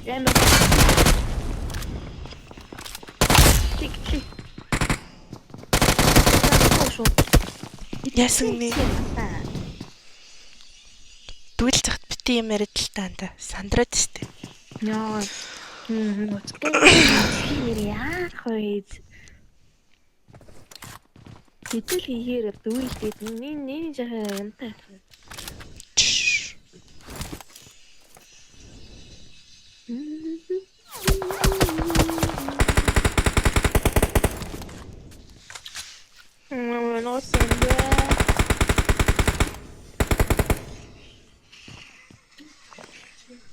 Ямар тик. Яасан бэ? Дүүл захт бити юм яриад л таанда. Сандраад штэ. Яа. Яах вэ? Тэтэл хийгээр дүүлдээд нэг жахаа юмтай.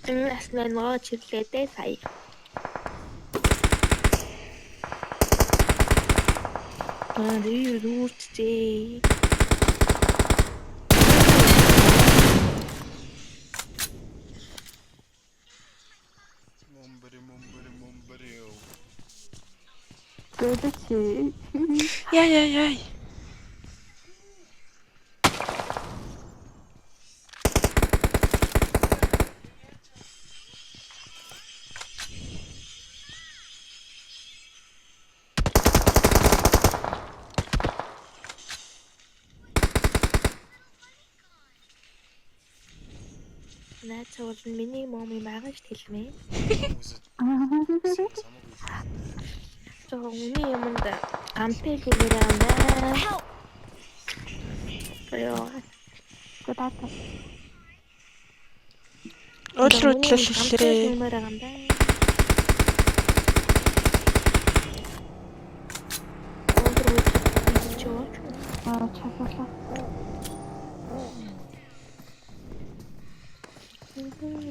Нас нөө чиглэлтэй сая. Рүүрчээ. Момбари. Гэвч Яй. Наач бол миний момын байгаа шүү хэлмээ. Үний юмд амтай хийгээрээ амдаа. Яа. гудаа. Өөрчлөлт хэллэрээ. Чафаа.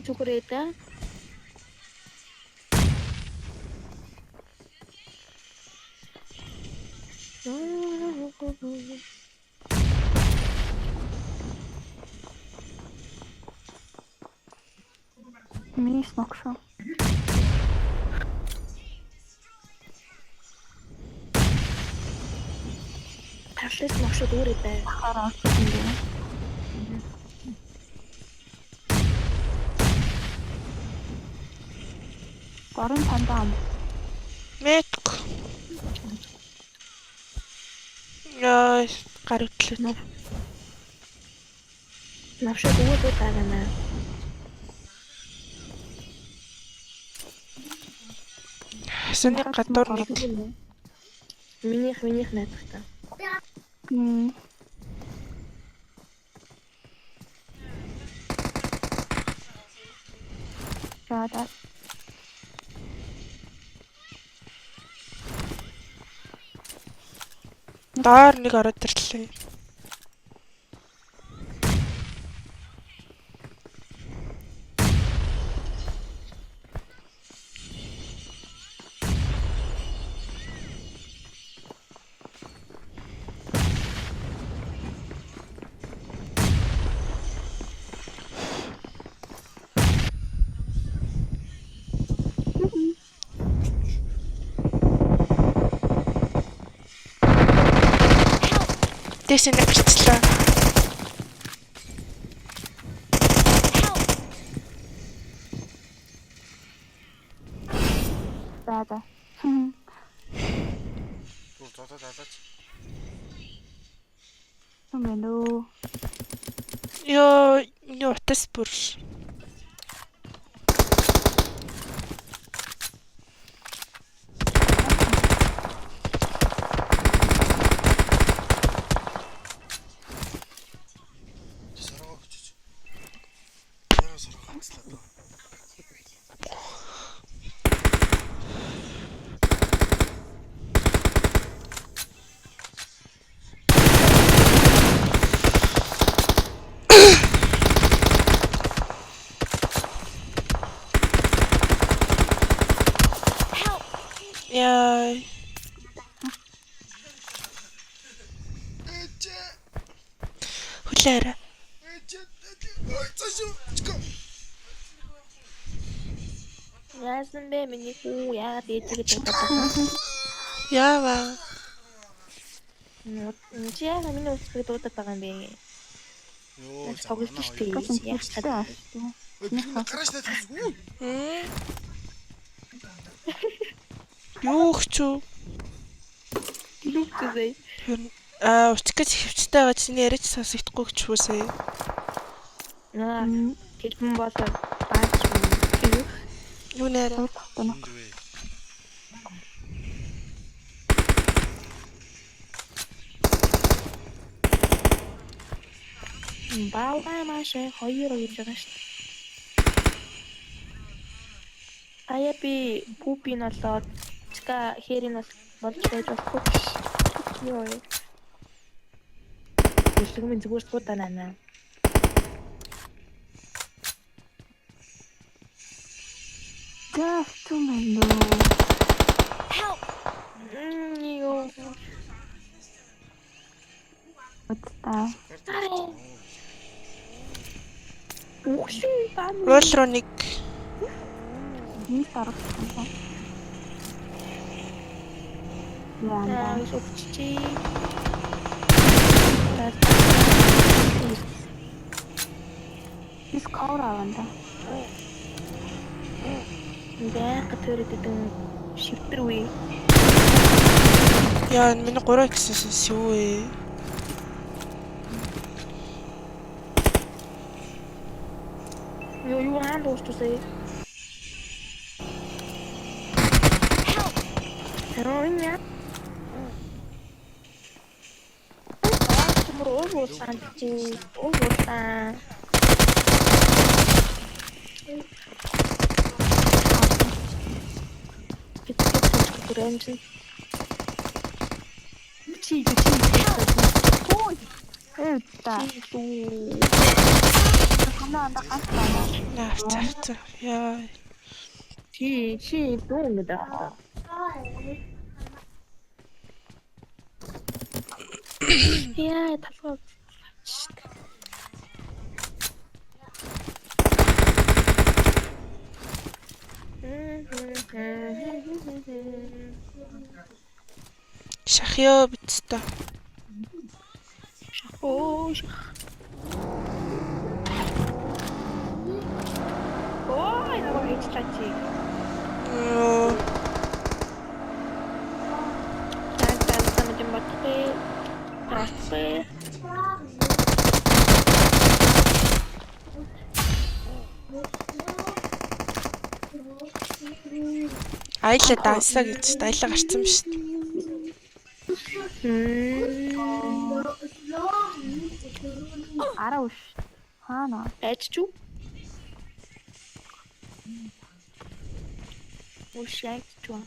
Чукурета. Миний снокшо. Ташлаас магшууд өөрөөдөө Хараа орсон юм. Баруун тандаа. Мэтк. Яа, гар хөдлөө. навшууд өөрөөдөө тагнаа. Хасны гадуур нэг Минийх найдвартай. Жада. доор нэг ороод ирлээ. Дэсэн нэгчлээ. Жада. Түр дотоод алаач. Тэмээнүү. Ёо, утас бүр. Яй. Хүлээрэ. Яасан бэ миний хүү яагаад ээжигээ дуудаад. Яава. Чи яагаад миний усыг дуудаад байгаа юм бэ? Ёо, Тоглож штий. Яах Яах вэ? гараж татсан. Юу хчүү? Лүктэй. Учгаж хөвчтэй байгаа чиний яриач сонсогдохгүй гэж хүсээ. Аа, тэрхэн бол баач. Юу нэр? тавтана. Эндвэ. Баавгай маш хоёр гэж байгаа шүү дээ. Ая би пупин болоод чика херин болж байж болохгүй. Йоо. Өсгөмэн зүгээр суудана наа. Just to menu. Йоо. Утаа. Үхши бан. Рол руу нэг Нэг дарагсан. Яа. Супчи. Бис кавар аванда. Бэк төрөдөг шивтэр үе. яа миний 3 гэсэн сүүе. Юу хаан дуусчихсан. Тэройня. Уусан чи уусан. Гэрэмжин. Чи. Ой. Эвта. Хамаанда гасна. Яа. Яа. Чи дуумда. Яа, талхаа. Шахё биттэй. Ой. Ой, на гоо чачи. Так, там идем батпе. Батпе. Аяла дансаа гэж аяла гарцсан биз дээ. Араа уш. Хаана? Эцчүү. Ушэцчүү.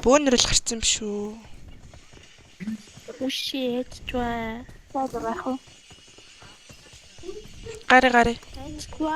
Бөөнөрөл гарцсан биш үү? Ушэцчүү. Саадах уу? Гари. Эцчүү.